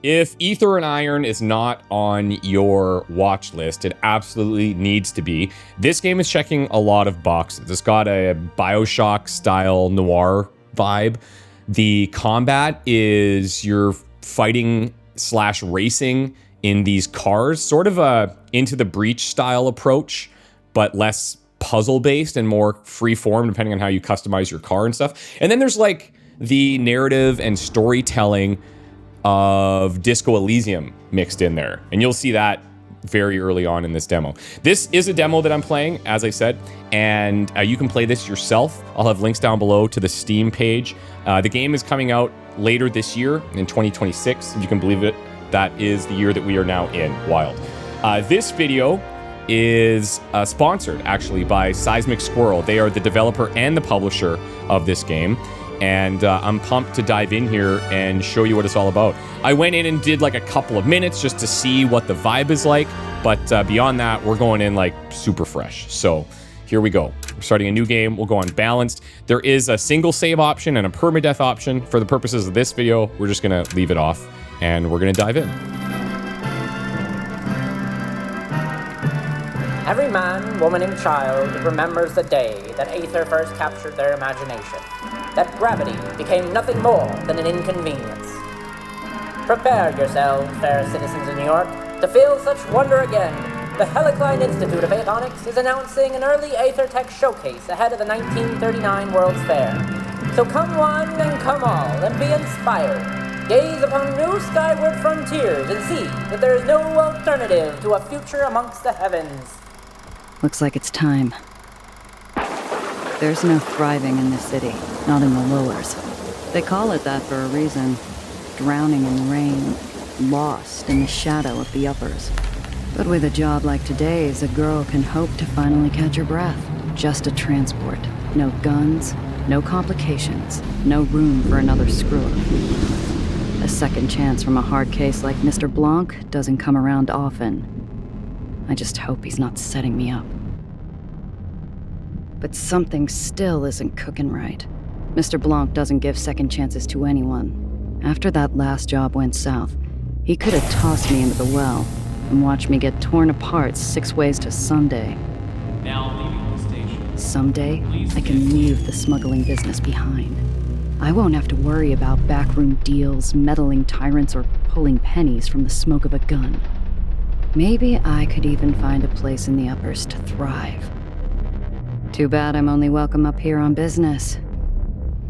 If Aether Iron is not on your watch list, it absolutely needs to be. This game is checking a lot of boxes. It's got a Bioshock style noir vibe. The combat is you're fighting / racing in these cars, sort of a Into the Breach style approach, but less puzzle based and more free form depending on how you customize your car and stuff. And then there's like the narrative and storytelling of Disco Elysium mixed in there. And you'll see that very early on in this demo. This is a demo that I'm playing, as I said, and you can play this yourself. I'll have links down below to the Steam page. The game is coming out later this year in 2026, if you can believe it. That is the year that we are now in. Wild. This video is sponsored actually by Seismic Squirrel. They are the developer and the publisher of this game. And I'm pumped to dive in here and show you what it's all about. I went in and did like a couple of minutes just to see what the vibe is like. But beyond that, we're going in like super fresh. So here we go. We're starting a new game. We'll go on balanced. There is a single save option and a permadeath option. For the purposes of this video, we're just going to leave it off and we're going to dive in. Every man, woman, and child remembers the day that Aether first captured their imagination, that gravity became nothing more than an inconvenience. Prepare yourselves, fair citizens of New York, to feel such wonder again. The Helicline Institute of Avionics is announcing an early Aether Tech showcase ahead of the 1939 World's Fair. So come one and come all, and be inspired. Gaze upon new skyward frontiers and see that there is no alternative to a future amongst the heavens. Looks like it's time. There's no thriving in this city, not in the lowers. They call it that for a reason. Drowning in rain, lost in the shadow of the uppers. But with a job like today's, a girl can hope to finally catch her breath. Just a transport. No guns, no complications, no room for another screw-up. A second chance from a hard case like Mr. Blanc doesn't come around often. I just hope he's not setting me up. But something still isn't cooking right. Mr. Blanc doesn't give second chances to anyone. After that last job went south, he could have tossed me into the well and watched me get torn apart 6 ways to Sunday. Now leaving the station. Someday, I can leave the smuggling business behind. I won't have to worry about backroom deals, meddling tyrants, or pulling pennies from the smoke of a gun. Maybe I could even find a place in the uppers to thrive. Too bad I'm only welcome up here on business.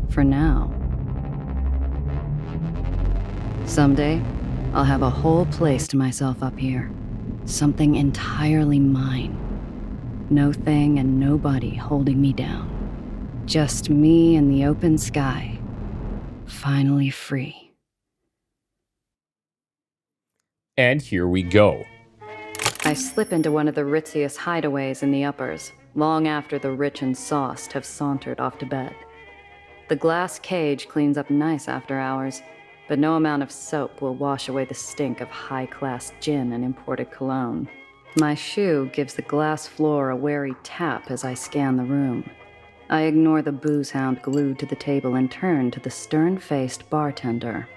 For now. Someday, I'll have a whole place to myself up here. Something entirely mine. No thing and nobody holding me down. Just me and the open sky. Finally free. And here we go. I slip into one of the ritziest hideaways in the uppers, long after the rich and sauced have sauntered off to bed. The glass cage cleans up nice after hours, but no amount of soap will wash away the stink of high-class gin and imported cologne. My shoe gives the glass floor a wary tap as I scan the room. I ignore the booze hound glued to the table and turn to the stern-faced bartender.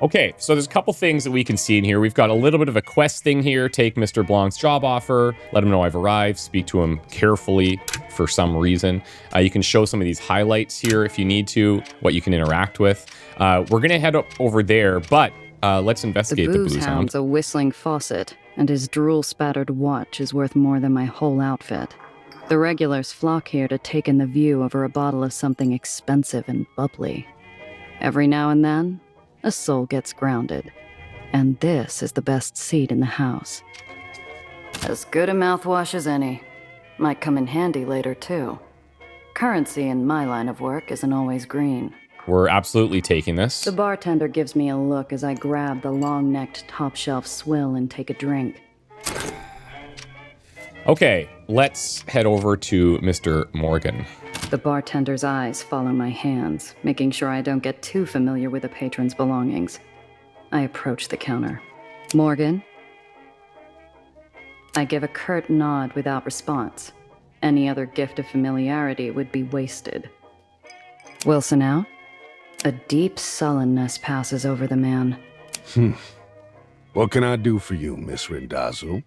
Okay, so there's a couple things that we can see in here. We've got a little bit of a quest thing here. Take Mr. Blanc's job offer, let him know I've arrived, speak to him carefully for some reason. You can show some of these highlights here if you need to, what you can interact with. We're going to head up over there, but let's investigate the booze hound. A whistling faucet, and his drool-spattered watch is worth more than my whole outfit. The regulars flock here to take in the view over a bottle of something expensive and bubbly. Every now and then, a soul gets grounded, and this is the best seat in the house. As good a mouthwash as any. Might come in handy later, too. Currency in my line of work isn't always green. We're absolutely taking this. The bartender gives me a look as I grab the long-necked top-shelf swill and take a drink. Okay, let's head over to Mr. Morgan. The bartender's eyes follow my hands, making sure I don't get too familiar with the patron's belongings. I approach the counter. Morgan? I give a curt nod without response. Any other gift of familiarity would be wasted. Wilson out? A deep sullenness passes over the man. What can I do for you, Miss Rendazzo?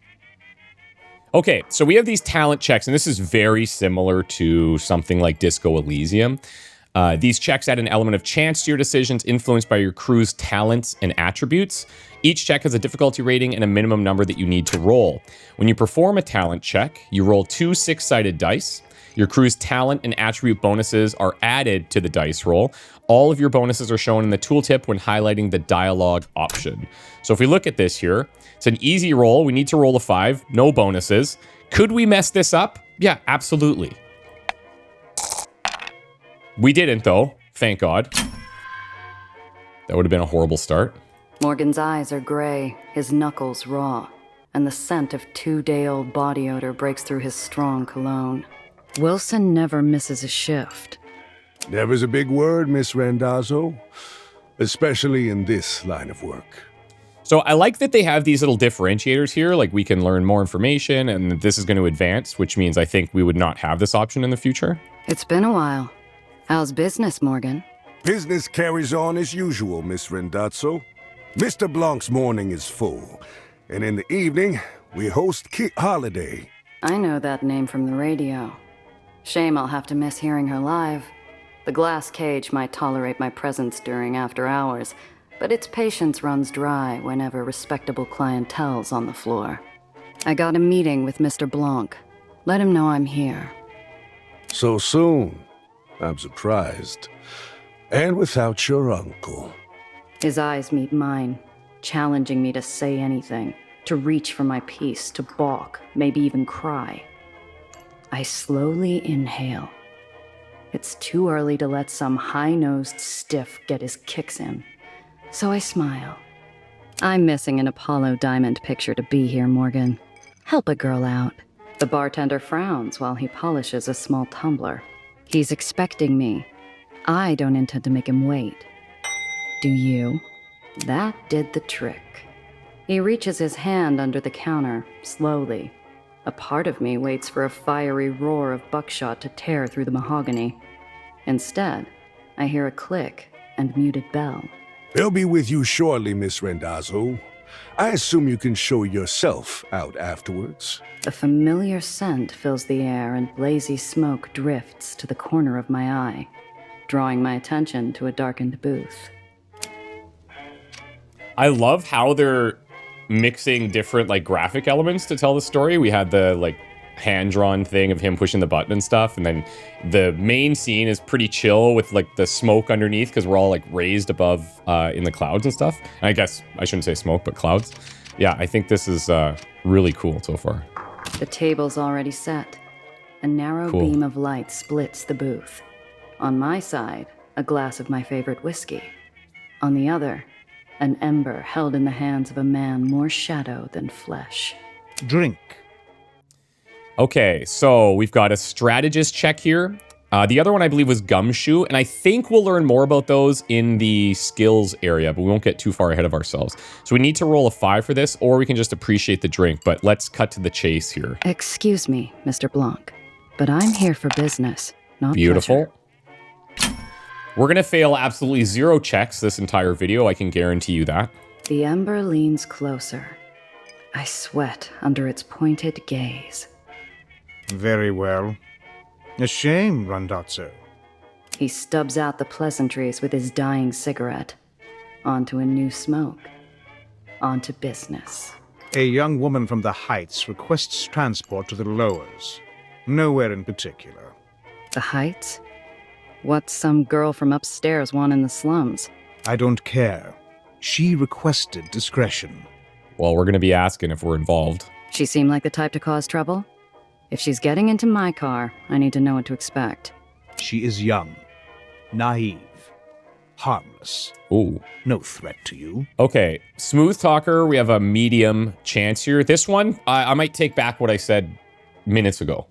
Okay, so we have these talent checks, and this is very similar to something like Disco Elysium. These checks add an element of chance to your decisions influenced by your crew's talents and attributes. Each check has a difficulty rating and a minimum number that you need to roll. When you perform a talent check, you roll 2 6-sided dice. Your crew's talent and attribute bonuses are added to the dice roll. All of your bonuses are shown in the tooltip when highlighting the dialogue option. So if we look at this here, it's an easy roll. We need to roll a 5, no bonuses. Could we mess this up? Yeah, absolutely. We didn't, though. Thank God. That would have been a horrible start. Morgan's eyes are gray, his knuckles raw, and the scent of 2-day-old body odor breaks through his strong cologne. Wilson never misses a shift. Never's a big word, Miss Rendazzo, especially in this line of work. So I like that they have these little differentiators here, like we can learn more information and this is going to advance, which means I think we would not have this option in the future. It's been a while. How's business, Morgan? Business carries on as usual, Miss Rendazzo. Mr. Blanc's morning is full, and in the evening, we host Kit Holiday. I know that name from the radio. Shame I'll have to miss hearing her live. The glass cage might tolerate my presence during after hours, but its patience runs dry whenever respectable clientele's on the floor. I got a meeting with Mr. Blanc. Let him know I'm here. So soon? I'm surprised. And without your uncle. His eyes meet mine, challenging me to say anything, to reach for my piece, to balk, maybe even cry. I slowly inhale. It's too early to let some high-nosed stiff get his kicks in. So I smile. I'm missing an Apollo Diamond picture to be here, Morgan. Help a girl out. The bartender frowns while he polishes a small tumbler. He's expecting me. I don't intend to make him wait. Do you? That did the trick. He reaches his hand under the counter, slowly. A part of me waits for a fiery roar of buckshot to tear through the mahogany. Instead, I hear a click and muted bell. They'll be with you shortly, Miss Rendazzo. I assume you can show yourself out afterwards. A familiar scent fills the air and lazy smoke drifts to the corner of my eye, drawing my attention to a darkened booth. I love how they're mixing different like graphic elements to tell the story. We had the like hand-drawn thing of him pushing the button and stuff, and then the main scene is pretty chill with like the smoke underneath because we're all like raised above in the clouds and stuff. And I guess I shouldn't say smoke, but clouds. Yeah, I think this is really cool so far. The table's already set. A narrow beam of light splits the booth. On my side, a glass of my favorite whiskey. On the other, an ember held in the hands of a man more shadow than flesh. Drink. Okay, so we've got a strategist check here. The other one I believe was gumshoe, and I think we'll learn more about those in the skills area, but we won't get too far ahead of ourselves. So we need to roll a 5 for this, or we can just appreciate the drink, but let's cut to the chase here. Excuse me, Mr. Blanc, but I'm here for business, not Beautiful. pleasure. We're gonna fail absolutely 0 checks this entire video, I can guarantee you that. The ember leans closer. I sweat under its pointed gaze. Very well. A shame, Randazzo. He stubs out the pleasantries with his dying cigarette. Onto a new smoke. Onto business. A young woman from the Heights requests transport to the lowers. Nowhere in particular. The Heights? What's some girl from upstairs want in the slums? I don't care. She requested discretion. Well, we're gonna be asking if we're involved. She seem like the type to cause trouble? If she's getting into my car, I need to know what to expect. She is young, naive, harmless. Ooh. No threat to you. Okay, smooth talker, we have a medium chance here. This one, I might take back what I said minutes ago.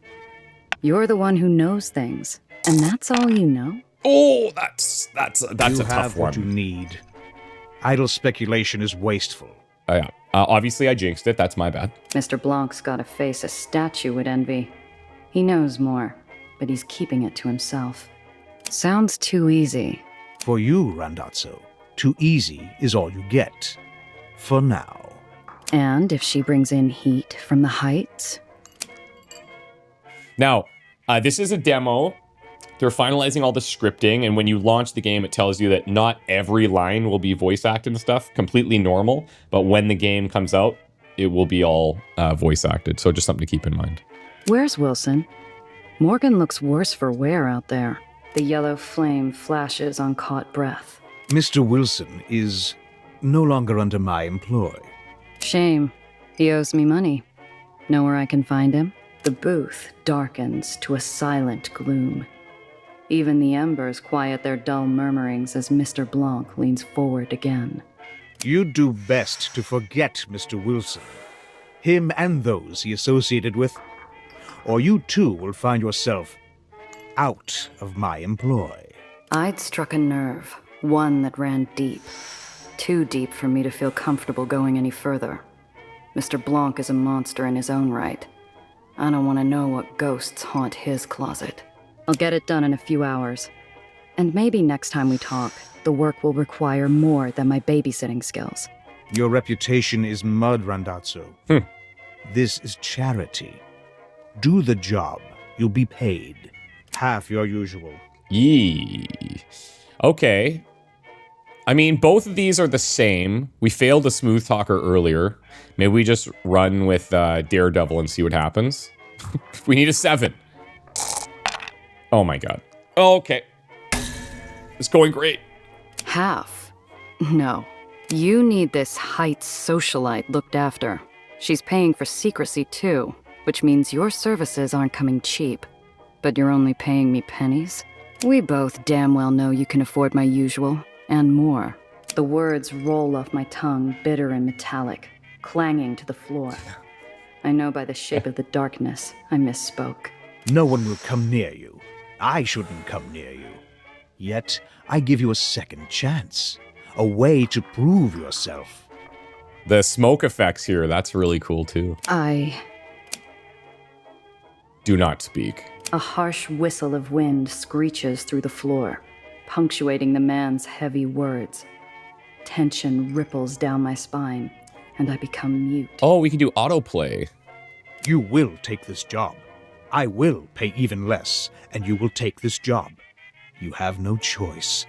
You're the one who knows things, and that's all you know? Oh, that's You a tough have what you one. need. Idle speculation is wasteful. Yeah, obviously I jinxed it, that's my bad. Mr. Blanc's got a face a statue would envy. He knows more, but he's keeping it to himself. Sounds too easy. For you, Randazzo, too easy is all you get. For now. And if she brings in heat from the heights? Now, this is a demo. They're finalizing all the scripting, and when you launch the game, it tells you that not every line will be voice acted and stuff, completely normal, but when the game comes out, it will be all voice acted, so just something to keep in mind. Where's Wilson? Morgan looks worse for wear out there. The yellow flame flashes on caught breath. Mr. Wilson is no longer under my employ. Shame. He owes me money. Know where I can find him? The booth darkens to a silent gloom. Even the embers quiet their dull murmurings as Mr. Blanc leans forward again. You'd do best to forget Mr. Wilson. Him and those he associated with. Or you too will find yourself out of my employ. I'd struck a nerve, one that ran deep. Too deep for me to feel comfortable going any further. Mr. Blanc is a monster in his own right. I don't want to know what ghosts haunt his closet. I'll get it done in a few hours. And maybe next time we talk, the work will require more than my babysitting skills. Your reputation is mud, Randazzo. This is charity. Do the job. You'll be paid. Half your usual. Yee. Okay. I mean, both of these are the same. We failed a smooth talker earlier. Maybe we just run with Daredevil and see what happens. We need a 7. Oh my god. Okay. It's going great. Half? No. You need this Heights socialite looked after. She's paying for secrecy too, which means your services aren't coming cheap. But you're only paying me pennies? We both damn well know you can afford my usual, and more. The words roll off my tongue, bitter and metallic, clanging to the floor. I know by the shape of the darkness I misspoke. No one will come near you. I shouldn't come near you. Yet, I give you a second chance. A way to prove yourself. The smoke effects here, that's really cool too. Do not speak. A harsh whistle of wind screeches through the floor, punctuating the man's heavy words. Tension ripples down my spine, and I become mute. Oh, we can do autoplay. You will take this job. I will pay even less, and you will take this job. You have no choice.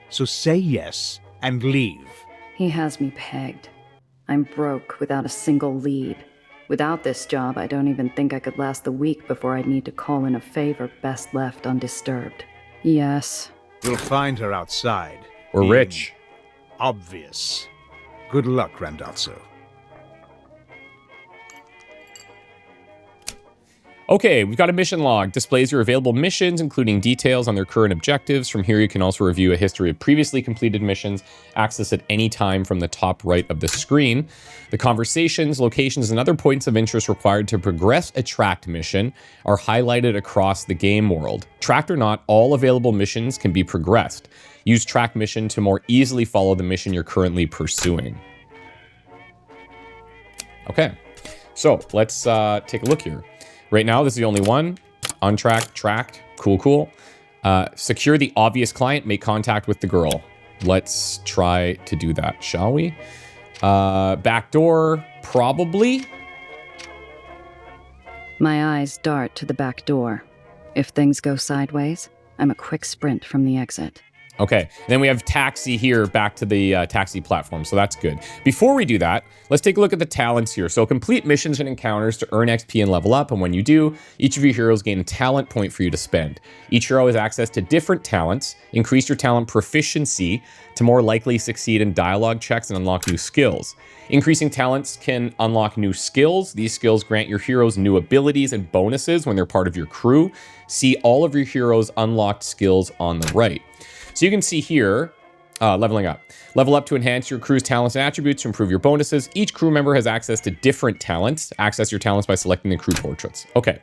So say yes and leave. He has me pegged. I'm broke without a single lead. Without this job, I don't even think I could last the week before I'd need to call in a favor best left undisturbed. Yes. You'll find her outside. We're being rich. Obvious. Good luck, Randazzo. Okay, we've got a mission log. Displays your available missions, including details on their current objectives. From here, you can also review a history of previously completed missions, access at any time from the top right of the screen. The conversations, locations, and other points of interest required to progress a tracked mission are highlighted across the game world. Tracked or not, all available missions can be progressed. Use tracked mission to more easily follow the mission you're currently pursuing. Okay, so let's take a look here. Right now, this is the only one. Untracked, tracked, cool. Secure the obvious client, make contact with the girl. Let's try to do that, shall we? Back door, probably. My eyes dart to the back door. If things go sideways, I'm a quick sprint from the exit. Okay, then we have taxi here back to the taxi platform, so that's good. Before we do that, let's take a look at the talents here. So complete missions and encounters to earn XP and level up, and when you do, each of your heroes gain a talent point for you to spend. Each hero has access to different talents. Increase your talent proficiency to more likely succeed in dialogue checks and unlock new skills. Increasing talents can unlock new skills. These skills grant your heroes new abilities and bonuses when they're part of your crew. See all of your heroes' unlocked skills on the right. So you can see here, leveling up. Level up to enhance your crew's talents and attributes to improve your bonuses. Each crew member has access to different talents. Access your talents by selecting the crew portraits. Okay,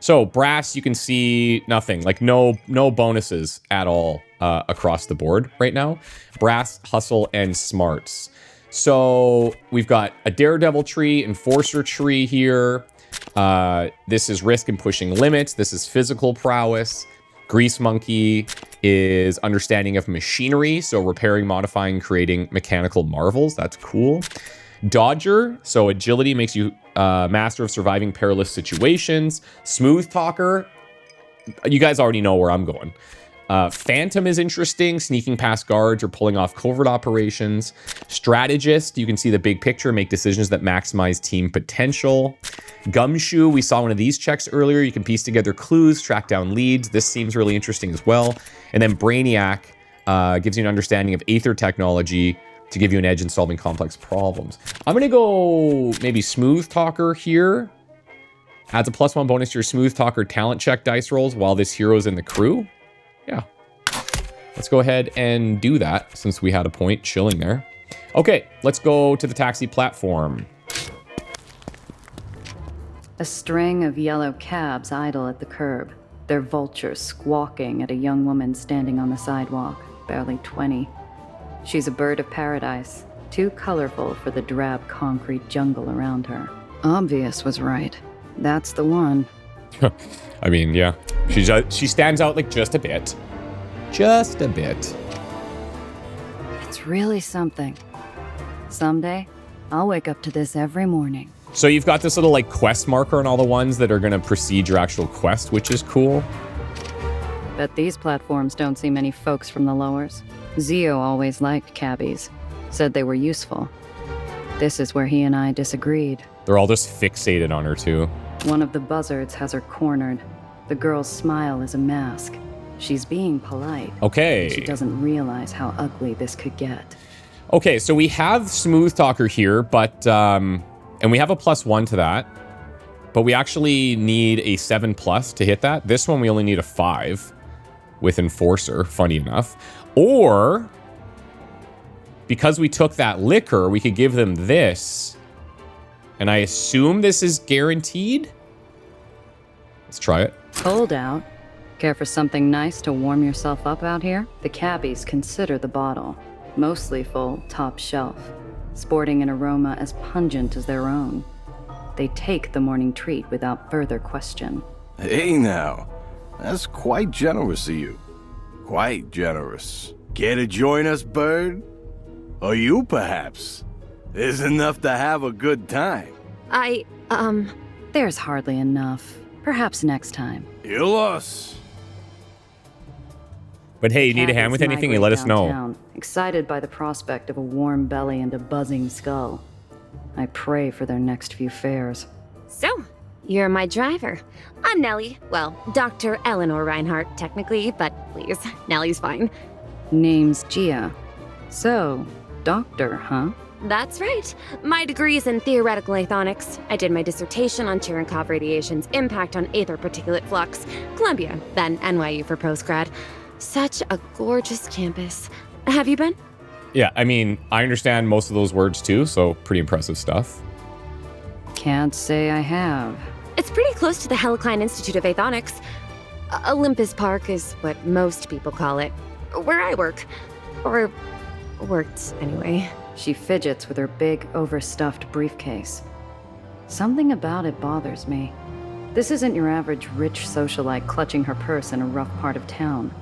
so brass, you can see nothing, like no bonuses at all across the board right now. Brass, hustle, and smarts. So we've got a daredevil tree, enforcer tree here. This is risk and pushing limits. This is physical prowess. Grease Monkey is understanding of machinery, so repairing, modifying, creating mechanical marvels. That's cool. Dodger, so agility makes you master of surviving perilous situations. Smooth Talker, you guys already know where I'm going. Phantom is interesting, sneaking past guards or pulling off covert operations. Strategist, you can see the big picture, make decisions that maximize team potential. Gumshoe, we saw one of these checks earlier. You can piece together clues, track down leads. This seems really interesting as well. And then Brainiac gives you an understanding of Aether technology to give you an edge in solving complex problems. I'm gonna go maybe Smooth Talker here. Adds a +1 bonus to your Smooth Talker talent check dice rolls while this hero's in the crew. Yeah. Let's go ahead and do that since we had a point chilling there. Okay, let's go to the taxi platform. A string of yellow cabs idle at the curb, their vultures squawking at a young woman standing on the sidewalk, barely 20. She's a bird of paradise, too colorful for the drab concrete jungle around her. Obvious was right. That's the one. I mean, yeah. She stands out like just a bit. Just a bit. It's really something. Someday, I'll wake up to this every morning. So you've got this little like quest marker on all the ones that are gonna precede your actual quest, which is cool. Bet these platforms don't see many folks from the lowers. Zio always liked cabbies. Said they were useful. This is where he and I disagreed. They're all just fixated on her too. One of the buzzards has her cornered. The girl's smile is a mask. She's being polite. Okay. She doesn't realize how ugly this could get. Okay, so we have Smooth Talker here, but, and we have a +1 to that, but we actually need a 7+ to hit that. This one, we only need a 5 with Enforcer, funny enough. Or, because we took that liquor, we could give them this. And I assume this is guaranteed? Let's try it. Cold out. Care for something nice to warm yourself up out here? The cabbies consider the bottle. Mostly full, top shelf. Sporting an aroma as pungent as their own. They take the morning treat without further question. Hey now, that's quite generous of you. Quite generous. Care to join us, bird? Or you, perhaps? There's enough to have a good time. There's hardly enough. Perhaps next time. You lost. But hey, you need a hand with anything, you let us know. Downtown, excited by the prospect of a warm belly and a buzzing skull. I pray for their next few fares. So, you're my driver. I'm Nellie. Well, Dr. Eleanor Reinhardt, technically, but please, Nellie's fine. Name's Gia. So, doctor, huh? That's right. My degree's in theoretical aethonics. I did my dissertation on Cherenkov radiation's impact on aether particulate flux. Columbia, then NYU for postgrad. Such a gorgeous campus. Have you been? Yeah, I mean, I understand most of those words too, so pretty impressive stuff. Can't say I have. It's pretty close to the Helicline Institute of Aethonics. Olympus Park is what most people call it. Where I work. Or worked, anyway. She fidgets with her big, overstuffed briefcase. Something about it bothers me. This isn't your average rich socialite clutching her purse in a rough part of town.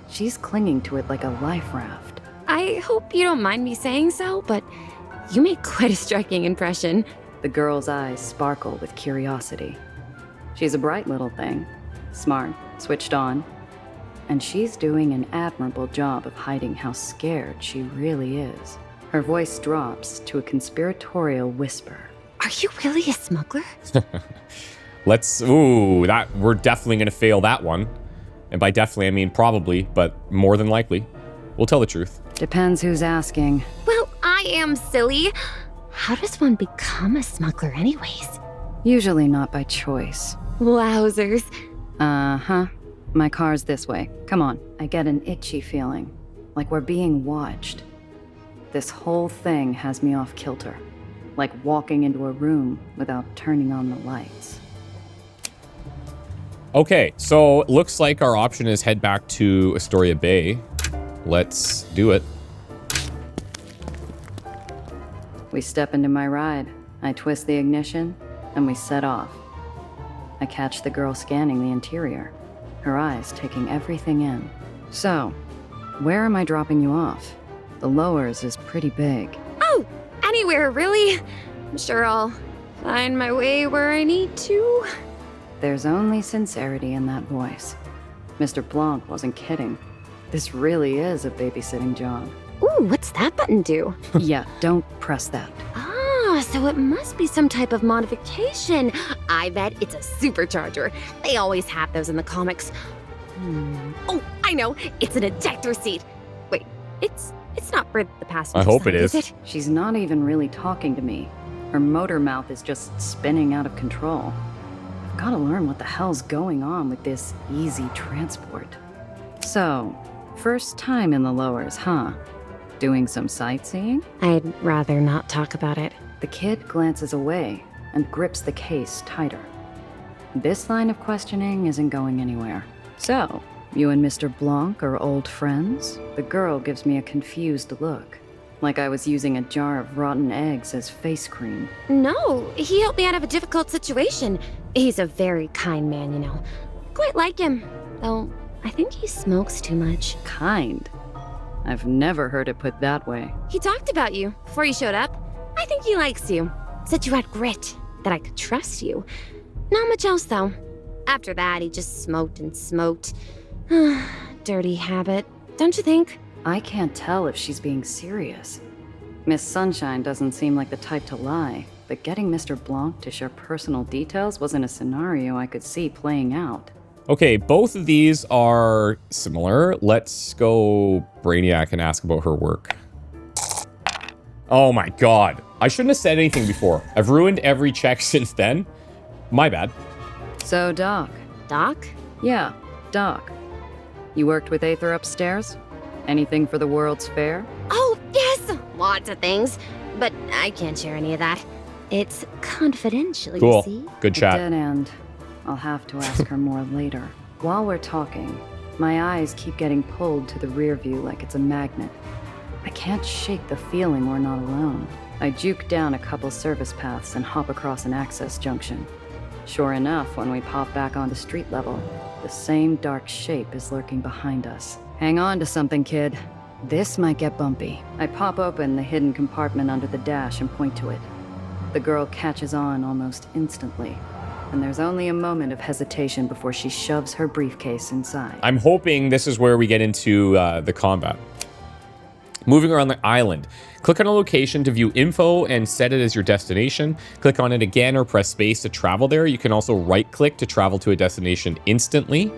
She's clinging to it like a life raft. I hope you don't mind me saying so, but you make quite a striking impression. The girl's eyes sparkle with curiosity. She's a bright little thing. Smart, switched on. And she's doing an admirable job of hiding how scared she really is. Her voice drops to a conspiratorial whisper. Are you really a smuggler? We're definitely gonna fail that one. And by definitely, I mean probably, but more than likely. We'll tell the truth. Depends who's asking. Well, I am silly. How does one become a smuggler anyways? Usually not by choice. Wowzers. Uh-huh. My car's this way. Come on. I get an itchy feeling. Like we're being watched. This whole thing has me off kilter. Like walking into a room without turning on the lights. Okay, so looks like our option is head back to Astoria Bay. Let's do it. We step into my ride. I twist the ignition, and we set off. I catch the girl scanning the interior. her eyes taking everything in. So, where am I dropping you off? The lowers is pretty big. Oh, anywhere, really. I'm sure I'll find my way where I need to. There's only sincerity in that voice. Mr. Blanc wasn't kidding. This really is a babysitting job. Ooh, what's that button do? Yeah, don't press that. Ah, so it must be some type of modification. I bet it's a supercharger. They always have those in the comics. Oh, I know. It's an ejector seat. Wait, it's not for the passenger I hope side, it is. it? She's not even really talking to me. Her motor mouth is just spinning out of control. I've gotta learn what the hell's going on with this easy transport. So, first time in the lowers, huh? Doing some sightseeing? I'd rather not talk about it. The kid glances away and grips the case tighter. This line of questioning isn't going anywhere. So, you and Mr. Blanc are old friends? The girl gives me a confused look, like I was using a jar of rotten eggs as face cream. No, he helped me out of a difficult situation. He's a very kind man, you know. Quite like him, though I think he smokes too much. Kind? I've never heard it put that way. He talked about you before you showed up. I think he likes you. Said you had grit, that I could trust you. Not much else, though. After that, he just smoked and smoked. Dirty habit, don't you think? I can't tell if she's being serious. Miss Sunshine doesn't seem like the type to lie, but getting Mr. Blanc to share personal details wasn't a scenario I could see playing out. Okay, both of these are similar. Let's go Brainiac and ask about her work. Oh my god. I shouldn't have said anything before. I've ruined every check since then. My bad. So, Doc. Doc? Yeah, Doc. You worked with Aether upstairs? Anything for the World's Fair? Oh, yes! Lots of things. But I can't share any of that. It's confidential, Cool. you see? Good chat. Dead end. I'll have to ask her more later. While we're talking, my eyes keep getting pulled to the rear view like it's a magnet. I can't shake the feeling we're not alone. I juke down a couple service paths and hop across an access junction. Sure enough, when we pop back onto street level, the same dark shape is lurking behind us. Hang on to something, kid. This might get bumpy. I pop open the hidden compartment under the dash and point to it. The girl catches on almost instantly, and there's only a moment of hesitation before she shoves her briefcase inside. I'm hoping this is where we get into the combat. Moving around the island. Click on a location to view info and set it as your destination. Click on it again or press space to travel there. You can also right-click to travel to a destination instantly.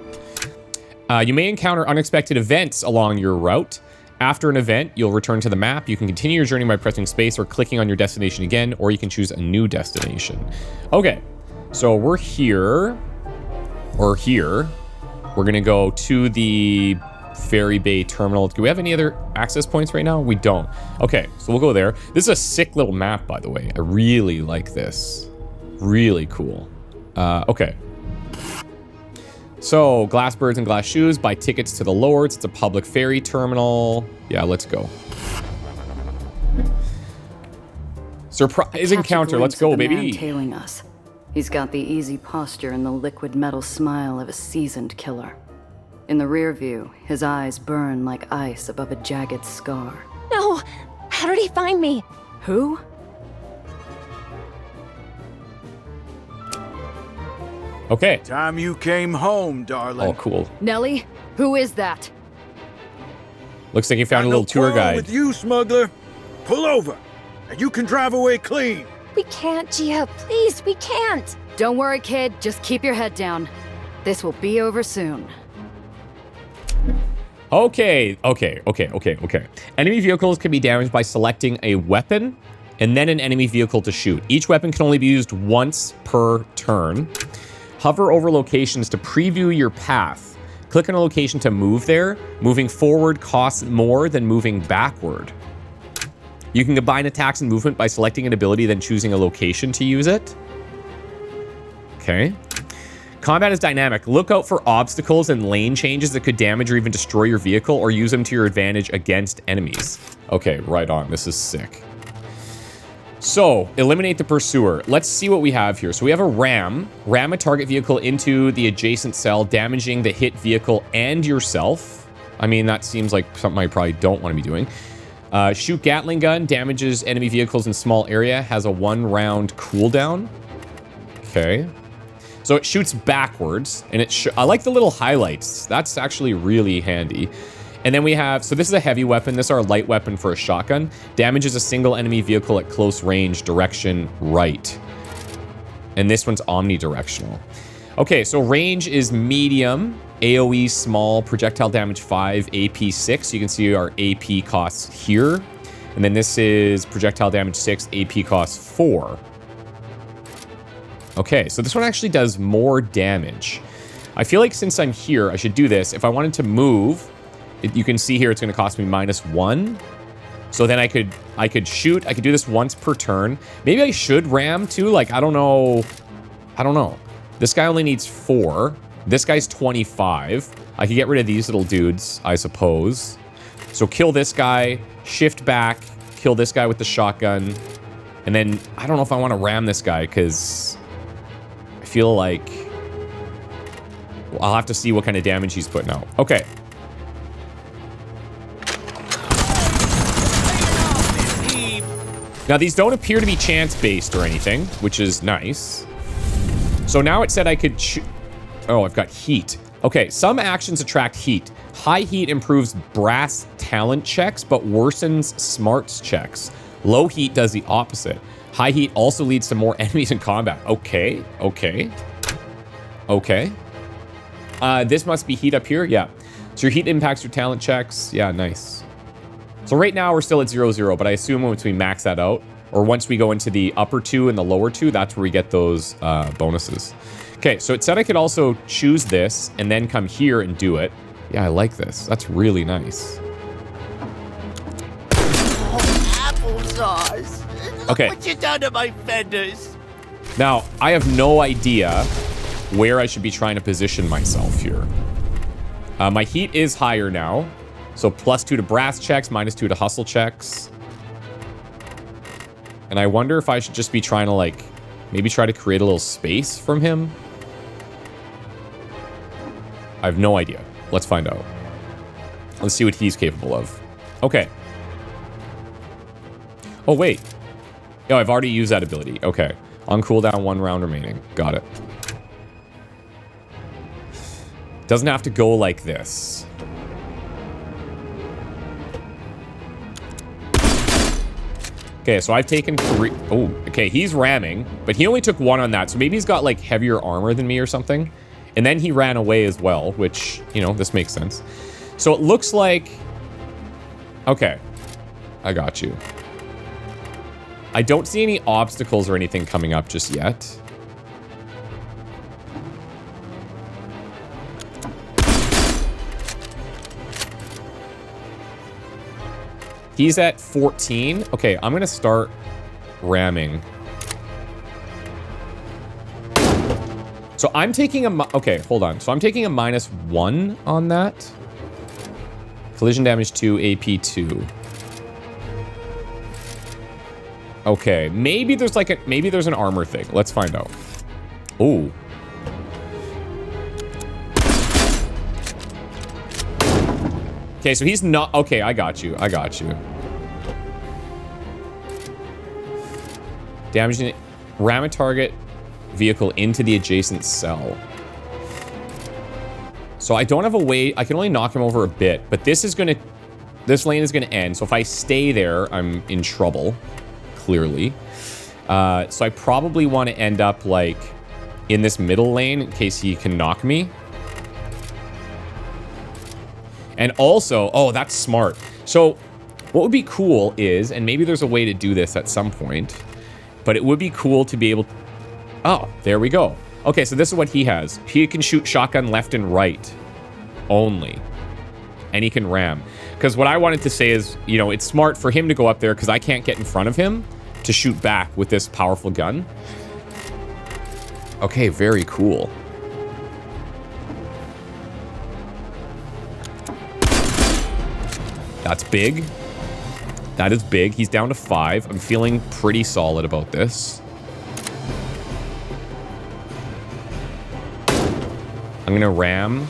You may encounter unexpected events along your route. After an event, you'll return to the map. You can continue your journey by pressing space or clicking on your destination again, or you can choose a new destination. Okay, so we're here, or here. We're gonna go to the Ferry Bay Terminal. Do we have any other access points right now? We don't. Okay, so we'll go there. This is a sick little map, by the way. I really like this. Really cool. Okay. So, glass birds and glass shoes. Buy tickets to the Lords. It's a public ferry terminal. Yeah, let's go. Surprise encounter. Let's go, baby. Man tailing us. He's got the easy posture and the liquid metal smile of a seasoned killer. In the rear view, his eyes burn like ice above a jagged scar. No! How did he find me? Who? Okay. Time you came home, darling. Oh, cool. Nellie? Who is that? Looks like you found a little tour guide. With you, smuggler. Pull over, and you can drive away clean. We can't, Gia. Please, we can't. Don't worry, kid. Just keep your head down. This will be over soon. Okay. Enemy vehicles can be damaged by selecting a weapon and then an enemy vehicle to shoot. Each weapon can only be used once per turn. Hover over locations to preview your path. Click on a location to move there. Moving forward costs more than moving backward. You can combine attacks and movement by selecting an ability, then choosing a location to use it. Okay. Combat is dynamic. Look out for obstacles and lane changes that could damage or even destroy your vehicle, or use them to your advantage against enemies. Okay, right on. This is sick. So, eliminate the pursuer. Let's see what we have here. So we have a ram. Ram a target vehicle into the adjacent cell, damaging the hit vehicle and yourself. I mean, that seems like something I probably don't want to be doing. Shoot Gatling gun, damages enemy vehicles in small area, has a 1-round cooldown. Okay. So it shoots backwards, and I like the little highlights. That's actually really handy. And then we have, so this is a heavy weapon. This is our light weapon for a shotgun. Damages a single enemy vehicle at close range, direction right. And this one's omnidirectional. Okay, so range is medium, AoE small, projectile damage 5, AP 6. You can see our AP costs here. And then this is projectile damage 6, AP costs 4. Okay, so this one actually does more damage. I feel like since I'm here, I should do this. If I wanted to move, you can see here it's going to cost me -1. So then I could shoot. I could do this once per turn. Maybe I should ram too. Like, I don't know. This guy only needs 4. This guy's 25. I could get rid of these little dudes, I suppose. So kill this guy, shift back, kill this guy with the shotgun. And then I don't know if I want to ram this guy because I feel like I'll have to see what kind of damage he's putting out. Okay. Now, these don't appear to be chance-based or anything, which is nice. So now it said I could oh, I've got heat. Okay, some actions attract heat. High heat improves brass talent checks, but worsens smarts checks. Low heat does the opposite. High heat also leads to more enemies in combat. Okay. This must be heat up here? Yeah. So your heat impacts your talent checks. Yeah, nice. So right now we're still at 0-0, but I assume once we max that out, or once we go into the upper 2 and the lower 2, that's where we get those bonuses. Okay, so it said I could also choose this and then come here and do it. Yeah, I like this. That's really nice. Oh, applesauce. Okay. Look what you done to my fenders. Now, I have no idea where I should be trying to position myself here. My heat is higher now. So +2 to brass checks, -2 to hustle checks. And I wonder if I should just be trying to, like, maybe try to create a little space from him. I have no idea. Let's find out. Let's see what he's capable of. Okay. Oh, wait. Oh, I've already used that ability. Okay. On cooldown, 1 round remaining. Got it. Doesn't have to go like this. Okay, so I've taken 3. Oh, okay, he's ramming, but he only took 1 on that. So maybe he's got, like, heavier armor than me or something. And then he ran away as well, which, you know, this makes sense. So it looks like... Okay, I got you. I don't see any obstacles or anything coming up just yet. He's at 14. Okay, I'm gonna start ramming. So I'm taking a... Okay, hold on. So I'm taking a -1 on that. Collision damage 2, AP 2. Okay, maybe there's like a... Maybe there's an armor thing. Let's find out. Ooh. Okay, so he's not... Okay, I got you. I got you. Damaging... Ram a target vehicle into the adjacent cell. So I don't have a way... I can only knock him over a bit, but this is gonna... This lane is gonna end, so if I stay there, I'm in trouble. Clearly. So I probably want to end up, like, in this middle lane in case he can knock me. And also, oh, that's smart. So what would be cool is, and maybe there's a way to do this at some point, but it would be cool to be able to... Oh, there we go. Okay, so this is what he has. He can shoot shotgun left and right only. And he can ram. Because what I wanted to say is, you know, it's smart for him to go up there because I can't get in front of him to shoot back with this powerful gun. Okay, very cool. That's big. That is big. He's down to 5. I'm feeling pretty solid about this. I'm gonna ram.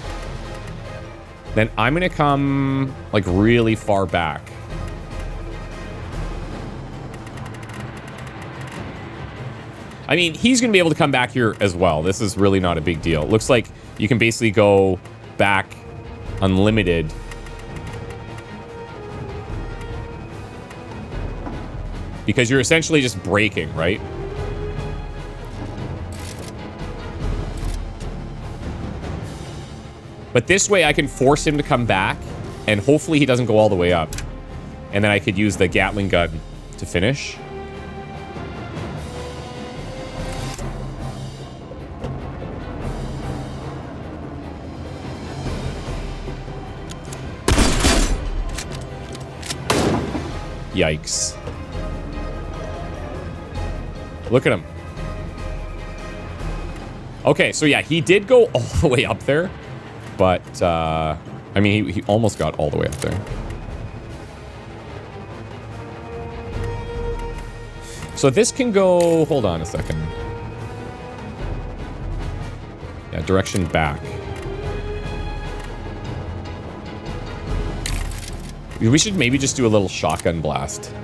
Then I'm gonna come like really far back. I mean, he's gonna be able to come back here as well. This is really not a big deal. It looks like you can basically go back unlimited. Because you're essentially just braking, right? But this way I can force him to come back, and hopefully he doesn't go all the way up. And then I could use the Gatling gun to finish. Yikes. Look at him. Okay, so yeah, he did go all the way up there. But, I mean, he almost got all the way up there. So this can go... Hold on a second. Yeah, direction back. We should maybe just do a little shotgun blast.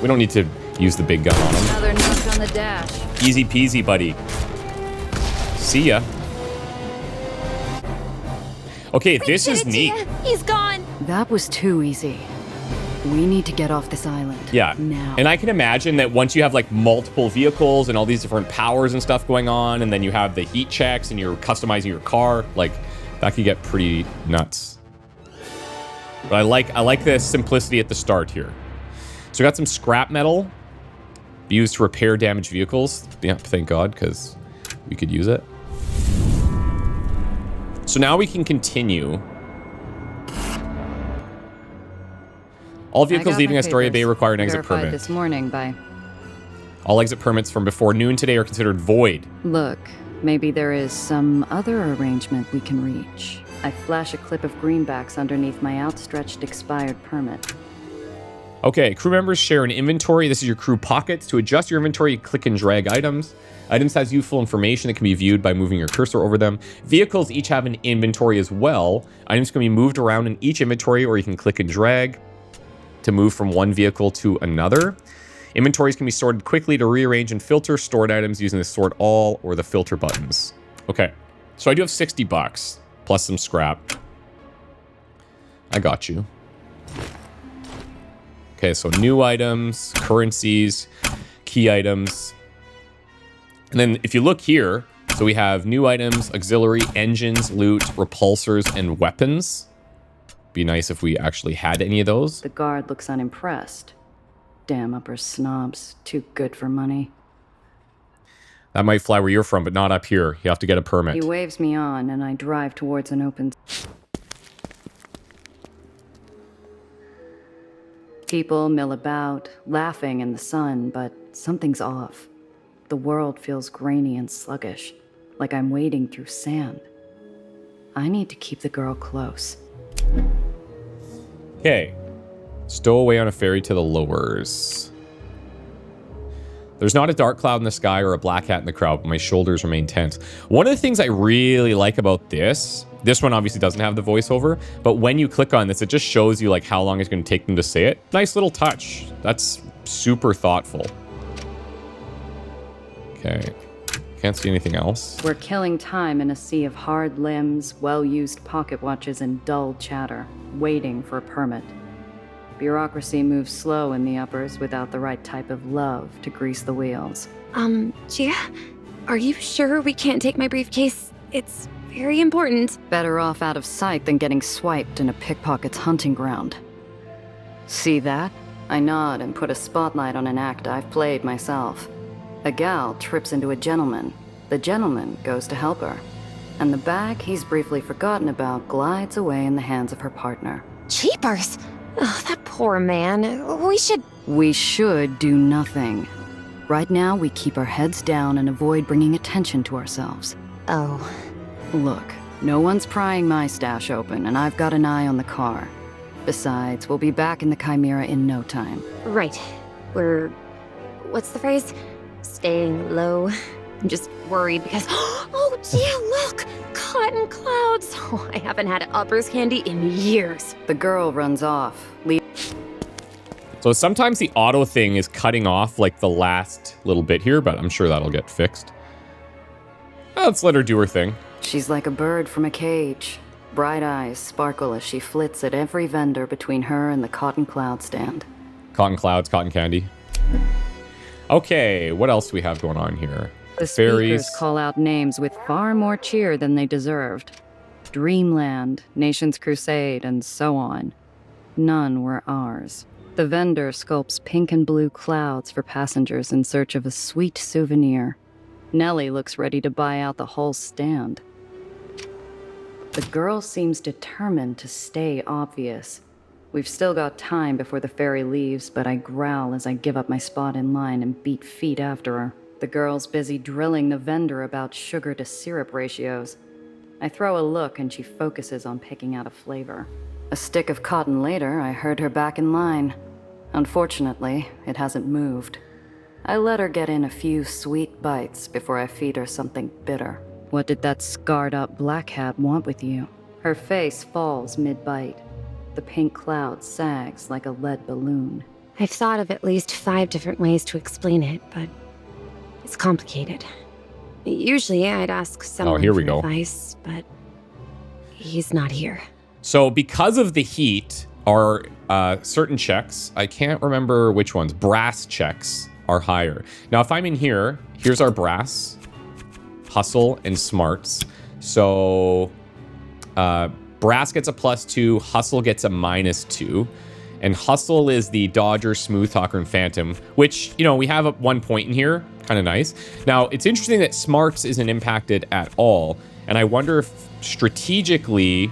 We don't need to use the big gun on him. Another knock on the dash. Easy peasy, buddy. See ya. Okay, this is neat. He's gone. That was too easy. We need to get off this island. Yeah. Now. And I can imagine that once you have like multiple vehicles and all these different powers and stuff going on, and then you have the heat checks and you're customizing your car, like that could get pretty nuts. But I like the simplicity at the start here. So we got some scrap metal used to repair damaged vehicles. Yeah, thank God, because we could use it. So now we can continue. All vehicles leaving Astoria Bay require an exit permit. This morning by... All exit permits from before noon today are considered void. Look, maybe there is some other arrangement we can reach. I flash a clip of greenbacks underneath my outstretched expired permit. Okay, crew members share an inventory. This is your crew pockets. To adjust your inventory, click and drag items. Items has useful information that can be viewed by moving your cursor over them. Vehicles each have an inventory as well. Items can be moved around in each inventory, or you can click and drag to move from one vehicle to another. Inventories can be sorted quickly to rearrange and filter stored items using the sort all or the filter buttons. Okay, so I do have $60 plus some scrap. I got you. Okay, so new items, currencies, key items. And then if you look here, so we have new items, auxiliary, engines, loot, repulsors, and weapons. Be nice if we actually had any of those. The guard looks unimpressed. Damn upper snobs, too good for money. That might fly where you're from, but not up here. You have to get a permit. He waves me on, and I drive towards an open... People mill about, laughing in the sun, but something's off. The world feels grainy and sluggish, like I'm wading through sand. I need to keep the girl close. Okay. Stow away on a ferry to the lowers. There's not a dark cloud in the sky or a black hat in the crowd, but my shoulders remain tense. One of the things I really like about this one obviously doesn't have the voiceover, but when you click on this, it just shows you like how long it's going to take them to say it. Nice little touch. That's super thoughtful. Okay. Can't see anything else. We're killing time in a sea of hard limbs, well-used pocket watches, and dull chatter, waiting for a permit. Bureaucracy moves slow in the uppers without the right type of love to grease the wheels. Gia, are you sure we can't take my briefcase? It's very important. Better off out of sight than getting swiped in a pickpocket's hunting ground. See that? I nod and put a spotlight on an act I've played myself. A gal trips into a gentleman. The gentleman goes to help her. And the bag he's briefly forgotten about glides away in the hands of her partner. Jeepers! Oh, that poor man. We should do nothing. Right now, we keep our heads down and avoid bringing attention to ourselves. Oh. Look, no one's prying my stash open, and I've got an eye on the car. Besides, we'll be back in the Chimera in no time. Right. We're... what's the phrase? Staying low. I'm just worried because... oh, gee, look! Cotton clouds! Oh, I haven't had uppers candy in years. The girl runs off. So sometimes the auto thing is cutting off like the last little bit here, but I'm sure that'll get fixed. Let's let her do her thing. She's like a bird from a cage. Bright eyes sparkle as she flits at every vendor between her and the cotton cloud stand. Cotton clouds, cotton candy. Okay, what else do we have going on here? The Ferries. speakers call out names with far more cheer than they deserved. Dreamland, Nation's Crusade, and so on. None were ours. The vendor sculpts pink and blue clouds for passengers in search of a sweet souvenir. Nellie looks ready to buy out the whole stand. The girl seems determined to stay obvious. We've still got time before the ferry leaves, but I growl as I give up my spot in line and beat feet after her. The girl's busy drilling the vendor about sugar to syrup ratios. I throw a look and she focuses on picking out a flavor. A stick of cotton later, I heard her back in line. Unfortunately, it hasn't moved. I let her get in a few sweet bites before I feed her something bitter. What did that scarred-up black hat want with you? Her face falls mid-bite. The pink cloud sags like a lead balloon. I've thought of at least 5 different ways to explain it, but it's complicated. Usually I'd ask someone here we for go. advice, but he's not here. So because of the heat, our certain checks, I can't remember which ones, brass checks are higher. Now, if I'm in here, here's our brass, hustle, and smarts. So brass gets a +2, hustle gets a -2. And hustle is the Dodger, Smooth Talker, and Phantom, which, you know, we have at one point in here. Kind of nice. Now, it's interesting that smarts isn't impacted at all. And I wonder if strategically,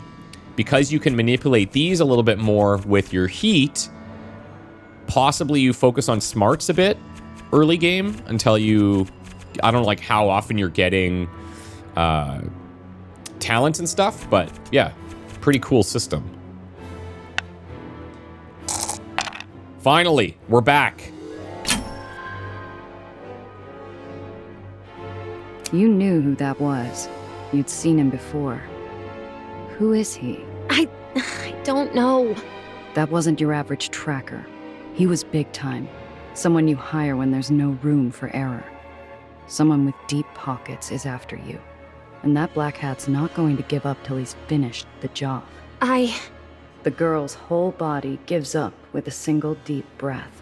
because you can manipulate these a little bit more with your heat, possibly you focus on smarts a bit early game until you, I don't know, like how often you're getting talents and stuff. But yeah, pretty cool system. Finally, we're back. You knew who that was. You'd seen him before. Who is he? I don't know. That wasn't your average tracker. He was big time. Someone you hire when there's no room for error. Someone with deep pockets is after you. And that black hat's not going to give up till he's finished the job. The girl's whole body gives up with a single deep breath.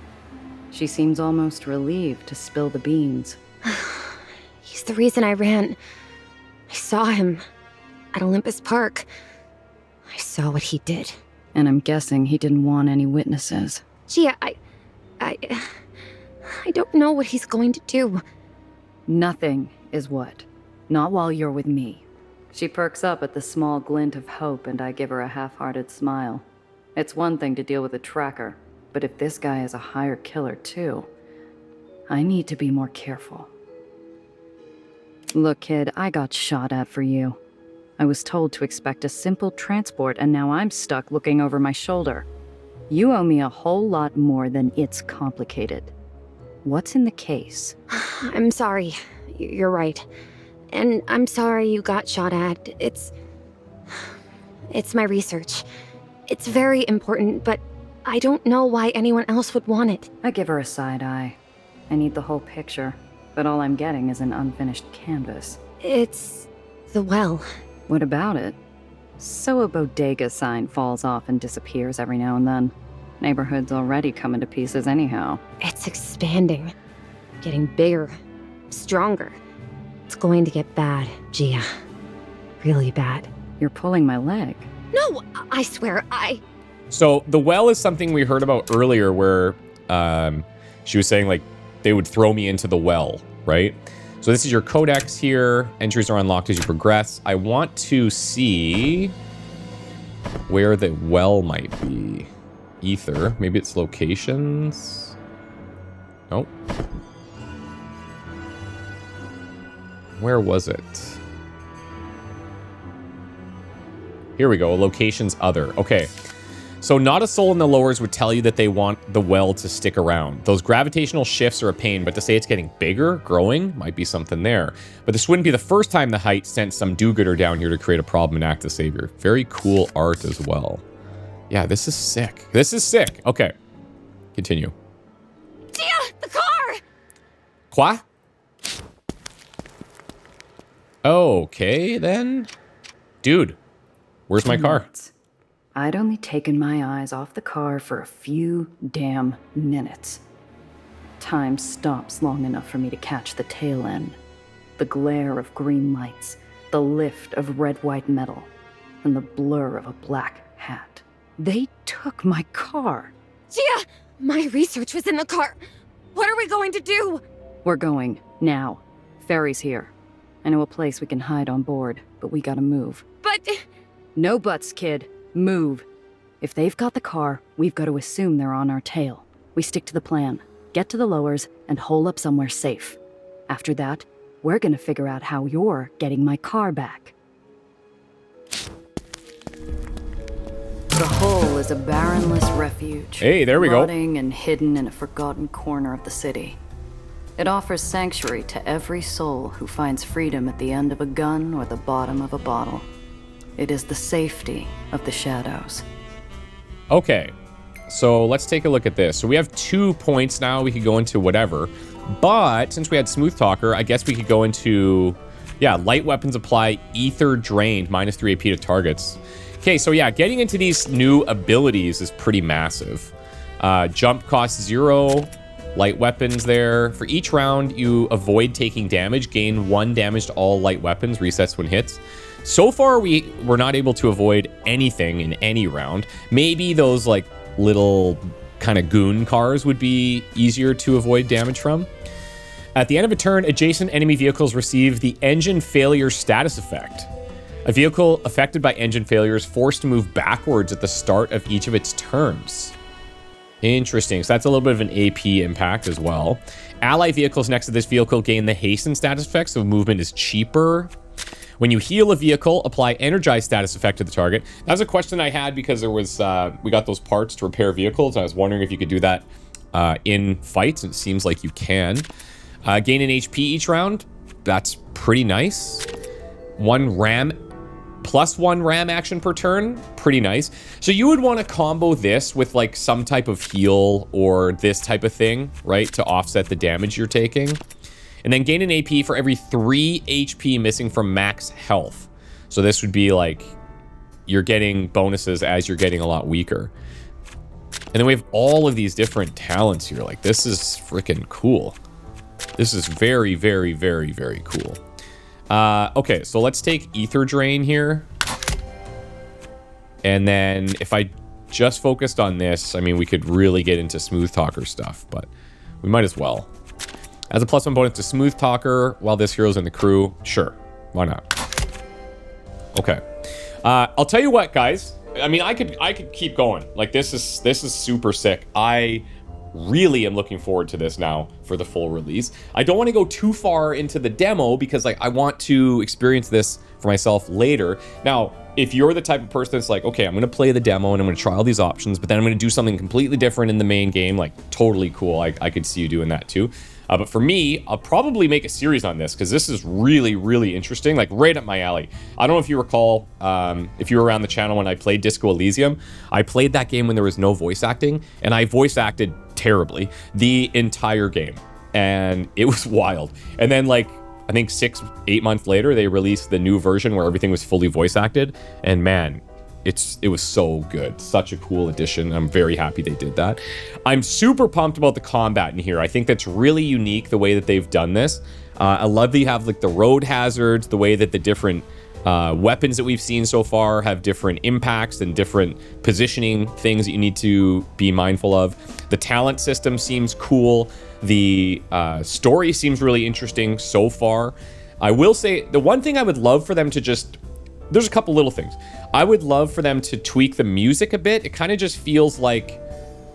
She seems almost relieved to spill the beans. He's the reason I ran. I saw him at Olympus Park. I saw what he did. And I'm guessing he didn't want any witnesses. Gee, I don't know what he's going to do. Nothing is what. Not while you're with me. She perks up at the small glint of hope, and I give her a half-hearted smile. It's one thing to deal with a tracker, but if this guy is a hired killer too, I need to be more careful. Look, kid, I got shot at for you. I was told to expect a simple transport, and now I'm stuck looking over my shoulder. You owe me a whole lot more than it's complicated. What's in the case? I'm sorry. You're right. And I'm sorry you got shot at. It's my research. It's very important, but I don't know why anyone else would want it. I give her a side eye. I need the whole picture, but all I'm getting is an unfinished canvas. It's the well. What about it? So a bodega sign falls off and disappears every now and then. Neighborhood's already coming to pieces anyhow. It's expanding. Getting bigger. Stronger. It's going to get bad, Gia. Really bad. You're pulling my leg. No, I swear, So the well is something we heard about earlier where she was saying, like, they would throw me into the well, right? So this is your codex here. Entries are unlocked as you progress. I want to see where the well might be. Aether. Maybe it's locations. Nope. Where was it? Here we go. Locations other. Okay. So not a soul in the lowers would tell you that they want the well to stick around. Those gravitational shifts are a pain, but to say it's getting bigger, growing, might be something there. But this wouldn't be the first time the height sent some do-gooder down here to create a problem and act as savior. Very cool art as well. Yeah, this is sick. This is sick. Okay. Continue. Tia, the car! Quoi? Okay, then. Dude, where's my car? I'd only taken my eyes off the car for a few damn minutes. Time stops long enough for me to catch the tail end. The glare of green lights, the lift of red-white metal, and the blur of a black hat. They took my car. Tia, my research was in the car. What are we going to do? We're going, now. Ferry's here. I know a place we can hide on board, but we gotta move. But... No buts, kid. Move. If they've got the car, we've got to assume they're on our tail. We stick to the plan, get to the lowers, and hole up somewhere safe. After that, we're gonna figure out how you're getting my car back. The hull is a barrenless refuge. Hey, there we go. Rotting and hidden in a forgotten corner of the city. It offers sanctuary to every soul who finds freedom at the end of a gun or the bottom of a bottle. It is the safety of the shadows. Okay, so let's take a look at this. So we have 2 points now. We could go into whatever. But since we had Smooth Talker, I guess we could go into... Yeah, light weapons apply ether drained, -3 AP to targets. Okay, so yeah, getting into these new abilities is pretty massive. Jump costs 0. Light weapons there. For each round, you avoid taking damage. Gain 1 damage to all light weapons. Resets when hits. So far, we're not able to avoid anything in any round. Maybe those like little kind of goon cars would be easier to avoid damage from. At the end of a turn, adjacent enemy vehicles receive the engine failure status effect. A vehicle affected by engine failure is forced to move backwards at the start of each of its turns. Interesting. So that's a little bit of an AP impact as well. Ally vehicles next to this vehicle gain the hasten status effect, so movement is cheaper. When you heal a vehicle, apply energize status effect to the target. That was a question I had because there was we got those parts to repair vehicles. And I was wondering if you could do that in fights, and it seems like you can. Gain an HP each round. That's pretty nice. +1 ram action per turn. Pretty nice. So you would want to combo this with like some type of heal or this type of thing, right? To offset the damage you're taking. And then gain an AP for every 3 HP missing from max health. So this would be like you're getting bonuses as you're getting a lot weaker. And then we have all of these different talents here. Like this is freaking cool. This is very, very, very, very cool. Okay, so let's take Ether Drain here. And then if I just focused on this, I mean, we could really get into Smooth Talker stuff, but we might as well. As a +1 bonus to Smooth Talker while this hero's in the crew, sure, why not? Okay, I'll tell you what, guys. I mean, I could keep going. Like this is super sick. I really am looking forward to this now for the full release. I don't want to go too far into the demo because like I want to experience this for myself later. Now, if you're the type of person that's like, okay, I'm going to play the demo and I'm going to try all these options, but then I'm going to do something completely different in the main game, like totally cool. I could see you doing that too. But for me, I'll probably make a series on this because this is really, really interesting, like right up my alley. I don't know if you recall, if you were around the channel when I played Disco Elysium, I played that game when there was no voice acting, and I voice acted terribly the entire game, and it was wild. And then like, I think 6-8 months later, they released the new version where everything was fully voice acted, and man, it was so good. Such a cool addition. I'm very happy they did that. I'm super pumped about the combat in here. I think that's really unique, the way that they've done this. I love that you have like the road hazards, the way that the different weapons that we've seen so far have different impacts and different positioning things that you need to be mindful of. The talent system seems cool. The story seems really interesting so far. I will say the one thing I would love for them to just... There's a couple little things. I would love for them to tweak the music a bit. It kind of just feels like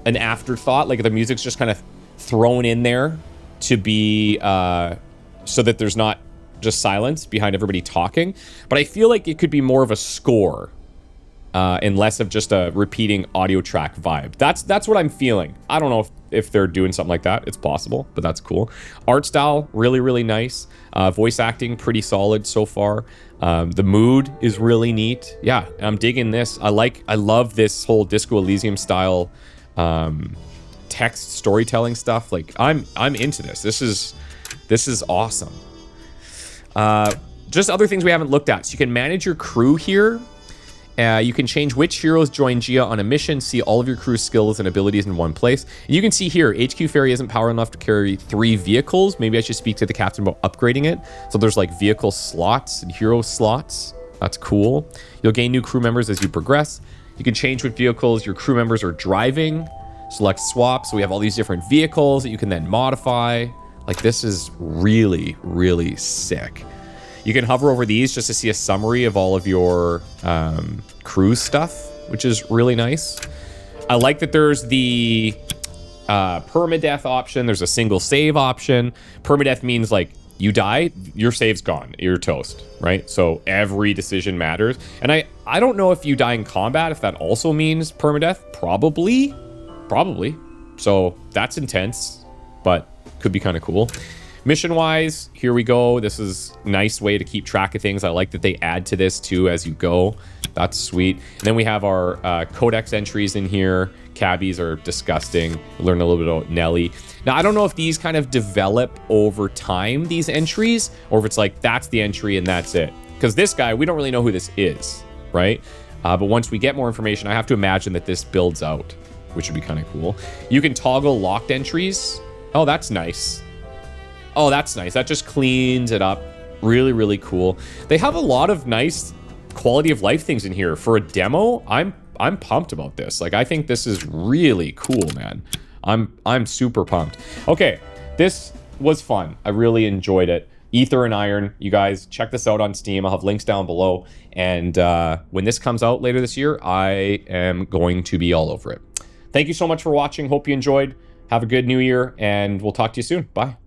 an afterthought, like the music's just kind of thrown in there to be so that there's not just silence behind everybody talking. But I feel like it could be more of a score and less of just a repeating audio track vibe. That's what I'm feeling. I don't know if they're doing something like that. It's possible, but that's cool. Art style, really, really nice. Voice acting, pretty solid so far. The mood is really neat. Yeah, I'm digging this. I love this whole Disco Elysium style text storytelling stuff. Like, I'm into this. This is awesome. Just other things we haven't looked at. So you can manage your crew here. You can change which heroes join Gia on a mission, see all of your crew's skills and abilities in one place. And you can see here, HQ Ferry isn't powered enough to carry 3 vehicles. Maybe I should speak to the captain about upgrading it. So there's like vehicle slots and hero slots. That's cool. You'll gain new crew members as you progress. You can change what vehicles your crew members are driving. Select swap. So we have all these different vehicles that you can then modify. Like, this is really, really sick. You can hover over these just to see a summary of all of your crew stuff, which is really nice. I like that there's the permadeath option. There's a single save option. Permadeath means, like, you die, your save's gone. You're toast, right? So every decision matters. And I don't know if you die in combat, if that also means permadeath. Probably. So that's intense, but could be kind of cool. Mission-wise, here we go. This is a nice way to keep track of things. I like that they add to this, too, as you go. That's sweet. And then we have our codex entries in here. Cabbies are disgusting. Learn a little bit about Nelly. Now, I don't know if these kind of develop over time, these entries, or if it's like, that's the entry and that's it. Because this guy, we don't really know who this is, right? But once we get more information, I have to imagine that this builds out, which would be kind of cool. You can toggle locked entries. Oh, that's nice. Oh, that's nice. That just cleans it up. Really, really cool. They have a lot of nice quality of life things in here. For a demo, I'm pumped about this. Like, I think this is really cool, man. I'm super pumped. Okay, this was fun. I really enjoyed it. Aether and Iron, you guys, check this out on Steam. I'll have links down below. And when this comes out later this year, I am going to be all over it. Thank you so much for watching. Hope you enjoyed. Have a good new year, and we'll talk to you soon. Bye.